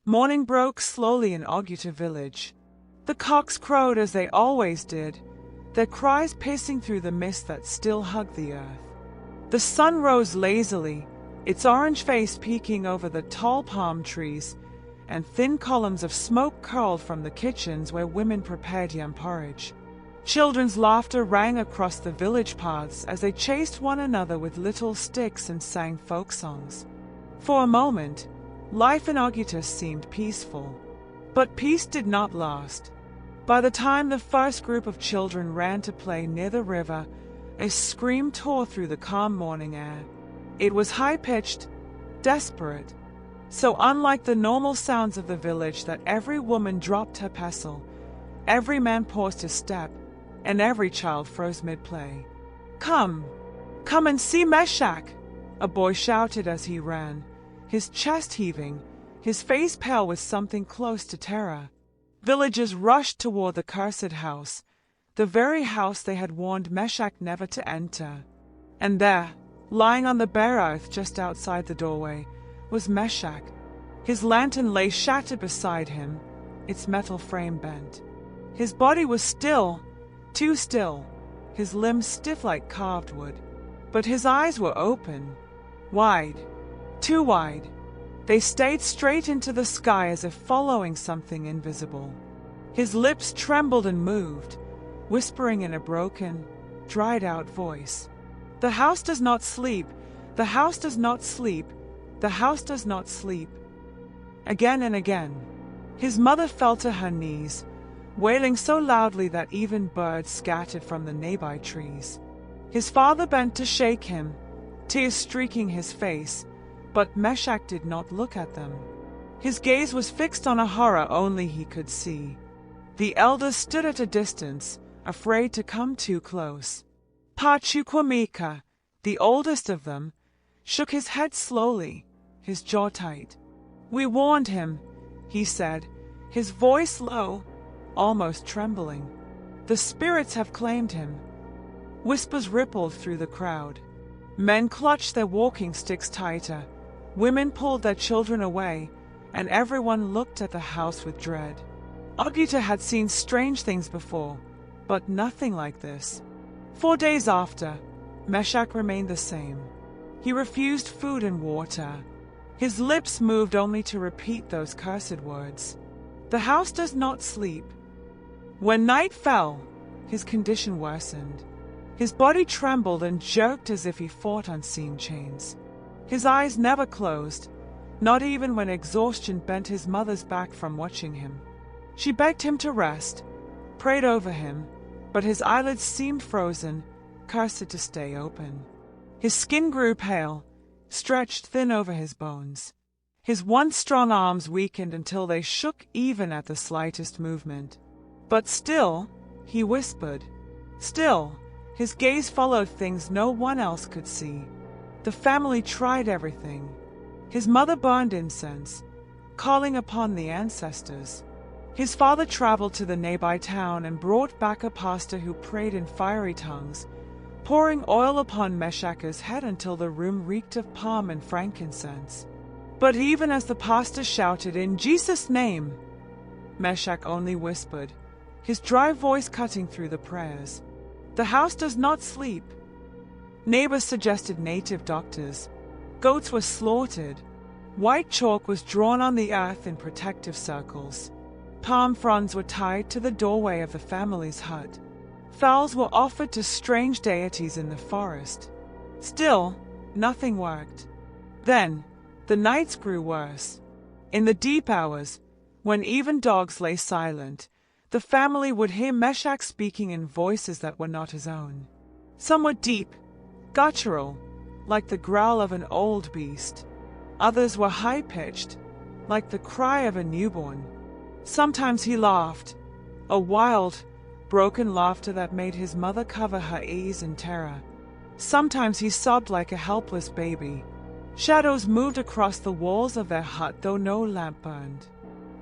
Morning broke slowly in Oguta village. The cocks crowed as they always did, their cries pacing through the mist that still hugged the earth. The sun rose lazily, its orange face peeking over the tall palm trees, and thin columns of smoke curled from the kitchens where women prepared yam porridge. Children's laughter rang across the village paths as they chased one another with little sticks and sang folk songs. For a moment, life in Oguta seemed peaceful. But peace did not last. By the time the first group of children ran to play near the river, a scream tore through the calm morning air. It was high-pitched, desperate, so unlike the normal sounds of the village that every woman dropped her pestle, every man paused his step, and every child froze mid-play. Come and see Meshach!" a boy shouted as he ran, his chest heaving, his face pale with something close to terror. Villagers rushed toward the cursed house, the very house they had warned Meshach never to enter. And there, lying on the bare earth just outside the doorway, was Meshach. His lantern lay shattered beside him, its metal frame bent. His body was still, too still, his limbs stiff like carved wood. But his eyes were open, wide, too wide. They stayed straight into the sky as if following something invisible. His lips trembled and moved, whispering in a broken, dried-out voice. "The house does not sleep. The house does not sleep. The house does not sleep." Again and again. His mother fell to her knees, wailing so loudly that even birds scattered from the nearby trees. His father bent to shake him, tears streaking his face, but Meshach did not look at them. His gaze was fixed on a horror only he could see. The elders stood at a distance, afraid to come too close. Pachukwamika, the oldest of them, shook his head slowly, his jaw tight. "We warned him," he said, his voice low, almost trembling. "The spirits have claimed him." Whispers rippled through the crowd. Men clutched their walking sticks tighter, women pulled their children away, and everyone looked at the house with dread. Oguta had seen strange things before, but nothing like this. 4 days after, Meshach remained the same. He refused food and water. His lips moved only to repeat those cursed words. "The house does not sleep." When night fell, his condition worsened. His body trembled and jerked as if he fought unseen chains. His eyes never closed, not even when exhaustion bent his mother's back from watching him. She begged him to rest, prayed over him, but his eyelids seemed frozen, cursed to stay open. His skin grew pale, stretched thin over his bones. His once strong arms weakened until they shook even at the slightest movement. But still, he whispered. Still, his gaze followed things no one else could see. The family tried everything. His mother burned incense, calling upon the ancestors. His father traveled to the nearby town and brought back a pastor who prayed in fiery tongues, pouring oil upon Meshach's head until the room reeked of palm and frankincense. But even as the pastor shouted, "In Jesus' name," Meshach only whispered, his dry voice cutting through the prayers. "The house does not sleep." Neighbors suggested native doctors. Goats were slaughtered. White chalk was drawn on the earth in protective circles. Palm fronds were tied to the doorway of the family's hut. Fowls were offered to strange deities in the forest. Still, nothing worked. Then, the nights grew worse. In the deep hours, when even dogs lay silent, the family would hear Meshach speaking in voices that were not his own. Some were deep, guttural, like the growl of an old beast. Others were high-pitched, like the cry of a newborn. Sometimes he laughed, a wild, broken laughter that made his mother cover her ears in terror. Sometimes he sobbed like a helpless baby. Shadows moved across the walls of their hut, though no lamp burned.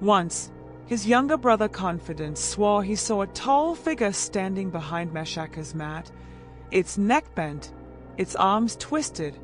Once, his younger brother Confidence swore he saw a tall figure standing behind Meshach's mat, its neck bent, its arms twisted,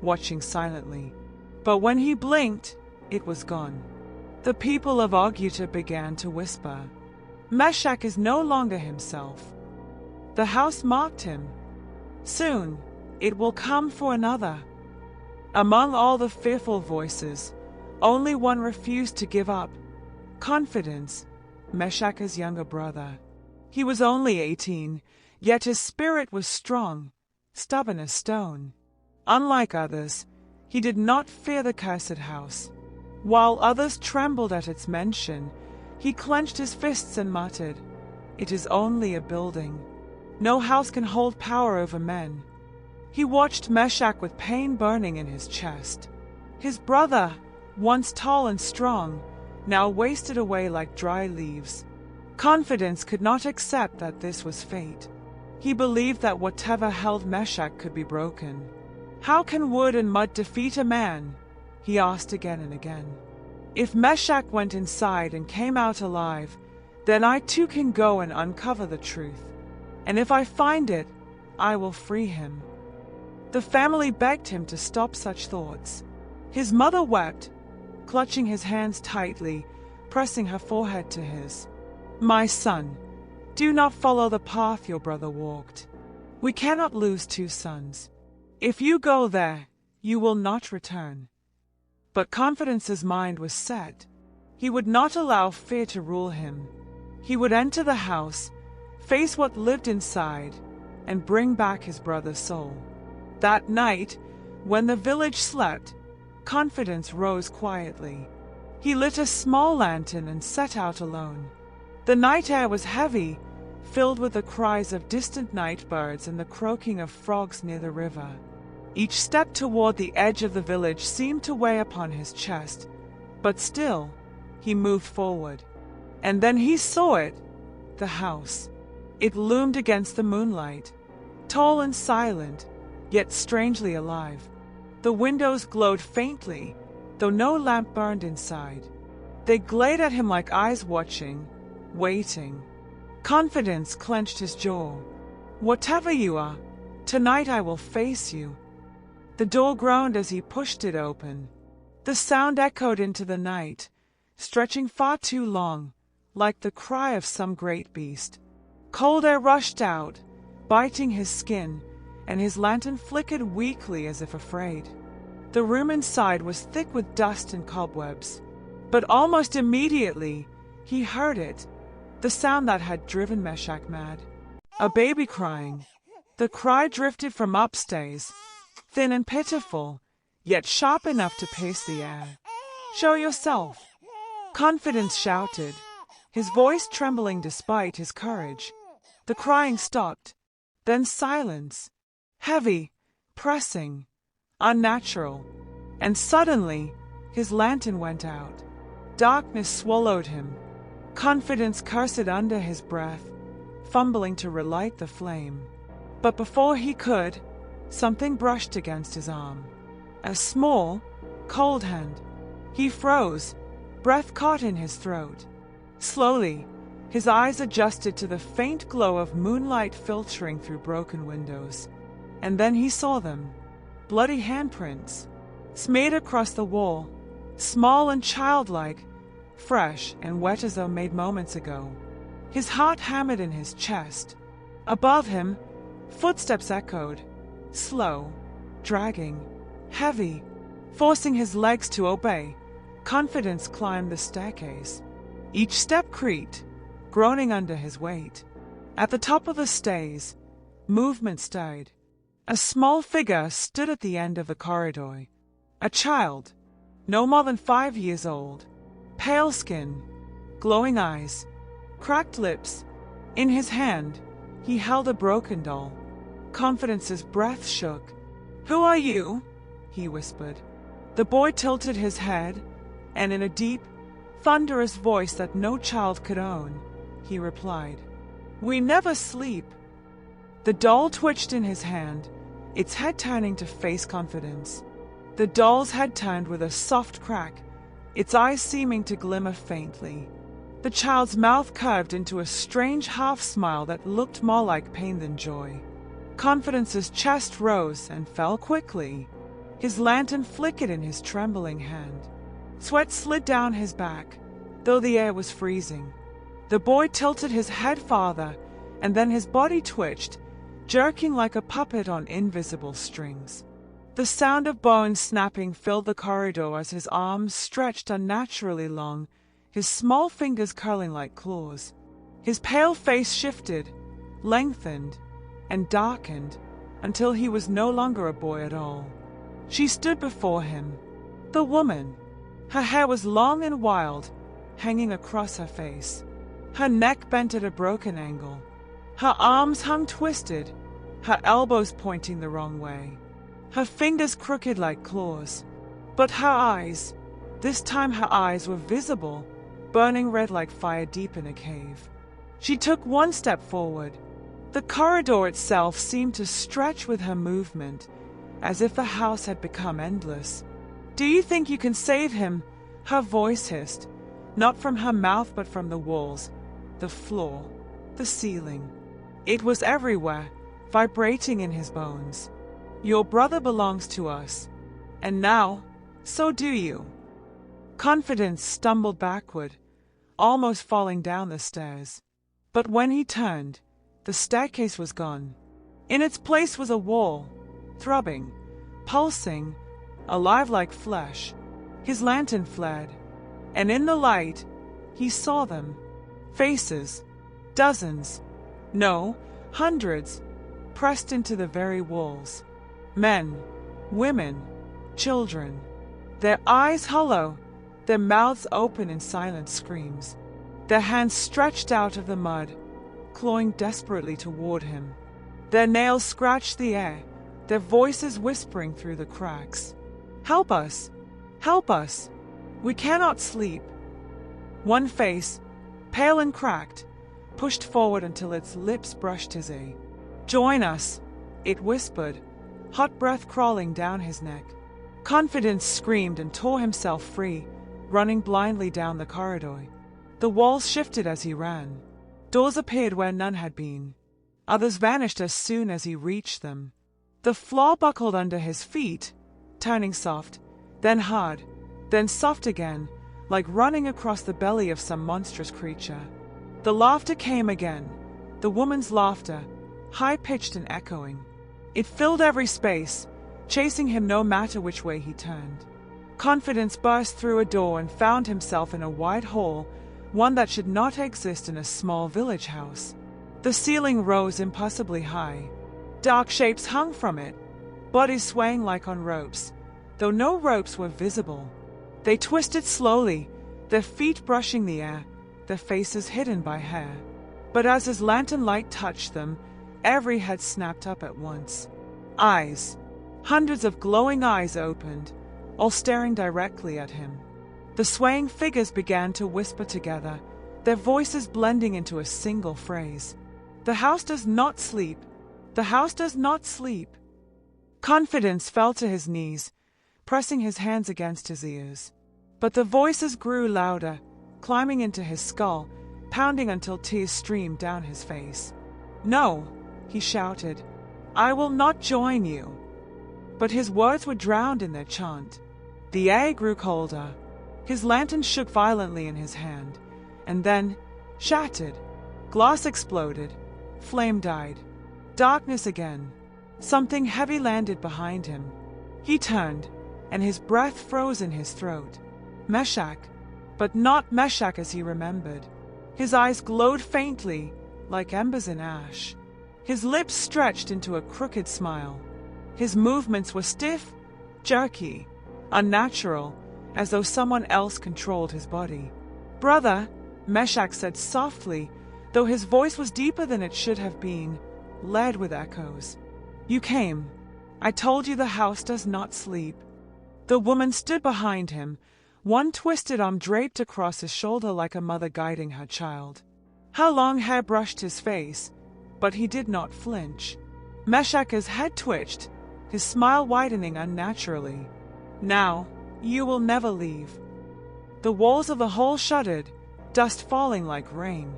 watching silently. But when he blinked, it was gone. The people of Oguta began to whisper, "Meshach is no longer himself. The house mocked him. Soon it will come for another." Among all the fearful voices, only one refused to give up: Confidence, Meshach's younger brother. He was only 18, yet his spirit was strong, stubborn as stone. Unlike others, he did not fear the cursed house. While others trembled at its mention, he clenched his fists and muttered, "It is only a building. No house can hold power over men." He watched Meshach with pain burning in his chest. His brother, once tall and strong, now wasted away like dry leaves. Confidence could not accept that this was fate. He believed that whatever held Meshach could be broken. "How can wood and mud defeat a man?" he asked again and again. "If Meshach went inside and came out alive, then I too can go and uncover the truth. And if I find it, I will free him." The family begged him to stop such thoughts. His mother wept, clutching his hands tightly, pressing her forehead to his. "My son, do not follow the path your brother walked. We cannot lose two sons. If you go there, you will not return." But Confidence's mind was set. He would not allow fear to rule him. He would enter the house, face what lived inside, and bring back his brother's soul. That night, when the village slept, Confidence rose quietly. He lit a small lantern and set out alone. The night air was heavy, filled with the cries of distant night birds and the croaking of frogs near the river. Each step toward the edge of the village seemed to weigh upon his chest, but still he moved forward. And then he saw it, the house. It loomed against the moonlight, tall and silent, yet strangely alive. The windows glowed faintly, though no lamp burned inside. They glared at him like eyes watching, waiting. Confidence clenched his jaw. "Whatever you are, tonight I will face you." The door groaned as he pushed it open. The sound echoed into the night, stretching far too long, like the cry of some great beast. Cold air rushed out, biting his skin, and his lantern flickered weakly as if afraid. The room inside was thick with dust and cobwebs. But almost immediately, he heard it, the sound that had driven Meshach mad. A baby crying. The cry drifted from upstairs, thin and pitiful, yet sharp enough to pierce the air. "Show yourself!" Confidence shouted, his voice trembling despite his courage. The crying stopped. Then silence. Heavy, pressing, unnatural. And suddenly, his lantern went out. Darkness swallowed him. Confidence cursed under his breath, fumbling to relight the flame. But before he could, something brushed against his arm. A small, cold hand. He froze, breath caught in his throat. Slowly, his eyes adjusted to the faint glow of moonlight filtering through broken windows. And then he saw them. Bloody handprints, smeared across the wall, small and childlike, fresh and wet as though made moments ago. His heart hammered in his chest. Above him, footsteps echoed, slow, dragging, heavy. Forcing his legs to obey, Confidence climbed the staircase. Each step creaked, groaning under his weight. At the top of the stairs, movement stirred. A small figure stood at the end of the corridor. A child, no more than 5 years old. Pale skin, glowing eyes, cracked lips. In his hand, he held a broken doll. Confidence's breath shook. "Who are you?" he whispered. The boy tilted his head, and in a deep, thunderous voice that no child could own, he replied, "We never sleep." The doll twitched in his hand, its head turning to face Confidence. The doll's head turned with a soft crack, its eyes seeming to glimmer faintly. The child's mouth curved into a strange half-smile that looked more like pain than joy. Confidence's chest rose and fell quickly. His lantern flickered in his trembling hand. Sweat slid down his back, though the air was freezing. The boy tilted his head farther, and then his body twitched, jerking like a puppet on invisible strings. The sound of bones snapping filled the corridor as his arms stretched unnaturally long, his small fingers curling like claws. His pale face shifted, lengthened, and darkened until he was no longer a boy at all. She stood before him, the woman. Her hair was long and wild, hanging across her face. Her neck bent at a broken angle. Her arms hung twisted, her elbows pointing the wrong way. Her fingers crooked like claws. But her eyes, this time her eyes were visible, burning red like fire deep in a cave. She took one step forward. The corridor itself seemed to stretch with her movement, as if the house had become endless. "Do you think you can save him?" her voice hissed, not from her mouth but from the walls, the floor, the ceiling. It was everywhere, vibrating in his bones. "Your brother belongs to us, and now, so do you." Confidence stumbled backward, almost falling down the stairs. But when he turned, the staircase was gone. In its place was a wall, throbbing, pulsing, alive like flesh. His lantern flared, and in the light, he saw them. Faces, dozens, no, hundreds, pressed into the very walls. Men, women, children, their eyes hollow, their mouths open in silent screams, their hands stretched out of the mud, clawing desperately toward him. Their nails scratched the air, their voices whispering through the cracks. "Help us! Help us! We cannot sleep!" One face, pale and cracked, pushed forward until its lips brushed his ear. "Join us," it whispered, hot breath crawling down his neck. Confidence screamed and tore himself free, running blindly down the corridor. The walls shifted as he ran. Doors appeared where none had been. Others vanished as soon as he reached them. The floor buckled under his feet, turning soft, then hard, then soft again, like running across the belly of some monstrous creature. The laughter came again, the woman's laughter, high-pitched and echoing. It filled every space, chasing him no matter which way he turned. Confidence burst through a door and found himself in a wide hall, one that should not exist in a small village house. The ceiling rose impossibly high. Dark shapes hung from it, bodies swaying like on ropes, though no ropes were visible. They twisted slowly, their feet brushing the air, their faces hidden by hair. But as his lantern light touched them, every head snapped up at once. Eyes, hundreds of glowing eyes opened, all staring directly at him. The swaying figures began to whisper together, their voices blending into a single phrase. "The house does not sleep. The house does not sleep." Confidence fell to his knees, pressing his hands against his ears. But the voices grew louder, climbing into his skull, pounding until tears streamed down his face. "No," he shouted, "I will not join you." But his words were drowned in their chant. The air grew colder. His lantern shook violently in his hand, and then, shattered. Glass exploded. Flame died. Darkness again. Something heavy landed behind him. He turned, and his breath froze in his throat. Meshach, but not Meshach as he remembered. His eyes glowed faintly, like embers in ash. His lips stretched into a crooked smile. His movements were stiff, jerky, unnatural, as though someone else controlled his body. "Brother," Meshach said softly, though his voice was deeper than it should have been, lead with echoes. "You came. I told you the house does not sleep." The woman stood behind him, one twisted arm draped across his shoulder like a mother guiding her child. Her long hair brushed his face, but he did not flinch. Meshach's head twitched, his smile widening unnaturally. "Now, you will never leave." The walls of the hall shuddered, dust falling like rain.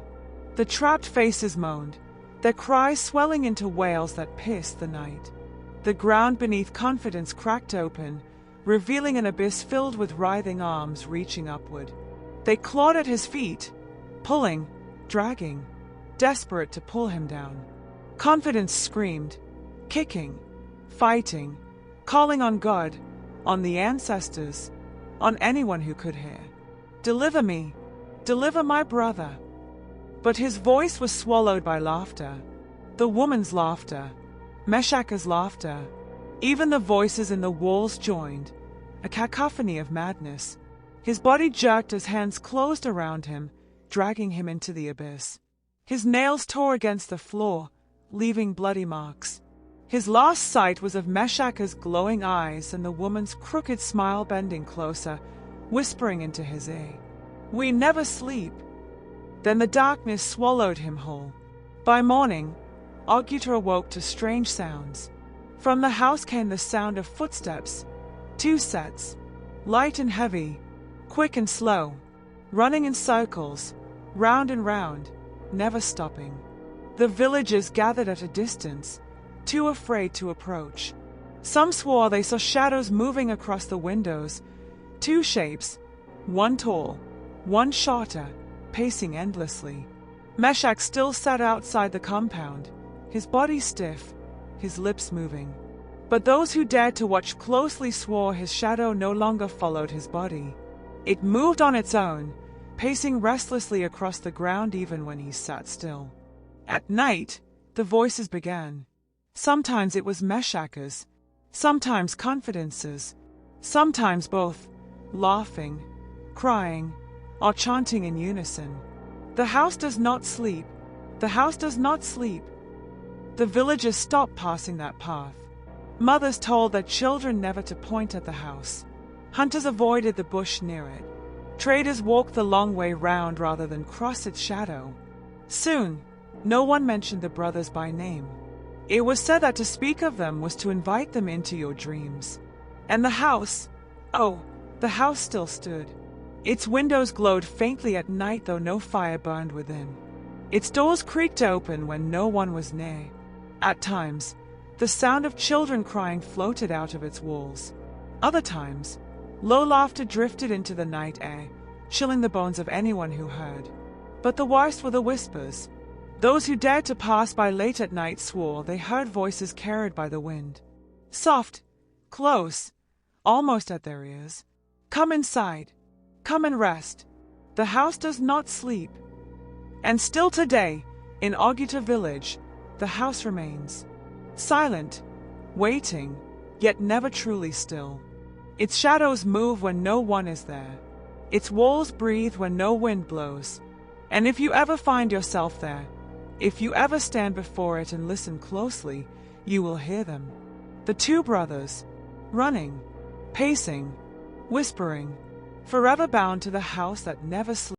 The trapped faces moaned, their cries swelling into wails that pierced the night. The ground beneath Confidence cracked open, revealing an abyss filled with writhing arms reaching upward. They clawed at his feet, pulling, dragging, desperate to pull him down. Confidence screamed, kicking, fighting, calling on God, on the ancestors, on anyone who could hear. "Deliver me! Deliver my brother!" But his voice was swallowed by laughter. The woman's laughter, Meshach's laughter. Even the voices in the walls joined, a cacophony of madness. His body jerked as hands closed around him, dragging him into the abyss. His nails tore against the floor, leaving bloody marks. His last sight was of Meshach's glowing eyes and the woman's crooked smile bending closer, whispering into his ear, "We never sleep." Then the darkness swallowed him whole. By morning, Auguta awoke to strange sounds. From the house came the sound of footsteps, 2 sets, light and heavy, quick and slow, running in circles, round and round, never stopping. The villagers gathered at a distance, too afraid to approach. Some swore they saw shadows moving across the windows, 2 shapes, one tall, one shorter, pacing endlessly. Meshach still sat outside the compound, his body stiff, his lips moving. But those who dared to watch closely swore his shadow no longer followed his body. It moved on its own, pacing restlessly across the ground even when he sat still. At night, the voices began. Sometimes it was Meshach's, sometimes Confidence's, sometimes both, laughing, crying, or chanting in unison. "The house does not sleep. The house does not sleep." The villagers stopped passing that path. Mothers told their children never to point at the house. Hunters avoided the bush near it. Traders walked the long way round rather than cross its shadow. Soon, no one mentioned the brothers by name. It was said that to speak of them was to invite them into your dreams. And the house, oh, the house still stood. Its windows glowed faintly at night, though no fire burned within. Its doors creaked open when no one was near. At times, the sound of children crying floated out of its walls. Other times, low laughter drifted into the night air, chilling the bones of anyone who heard. But the worst were the whispers. Those who dared to pass by late at night swore they heard voices carried by the wind. Soft, close, almost at their ears. "Come inside. Come and rest. The house does not sleep." And still today, in Auguta village, the house remains. Silent, waiting, yet never truly still. Its shadows move when no one is there. Its walls breathe when no wind blows. And if you ever find yourself there, if you ever stand before it and listen closely, you will hear them. The 2 brothers, running, pacing, whispering, forever bound to the house that never sleeps.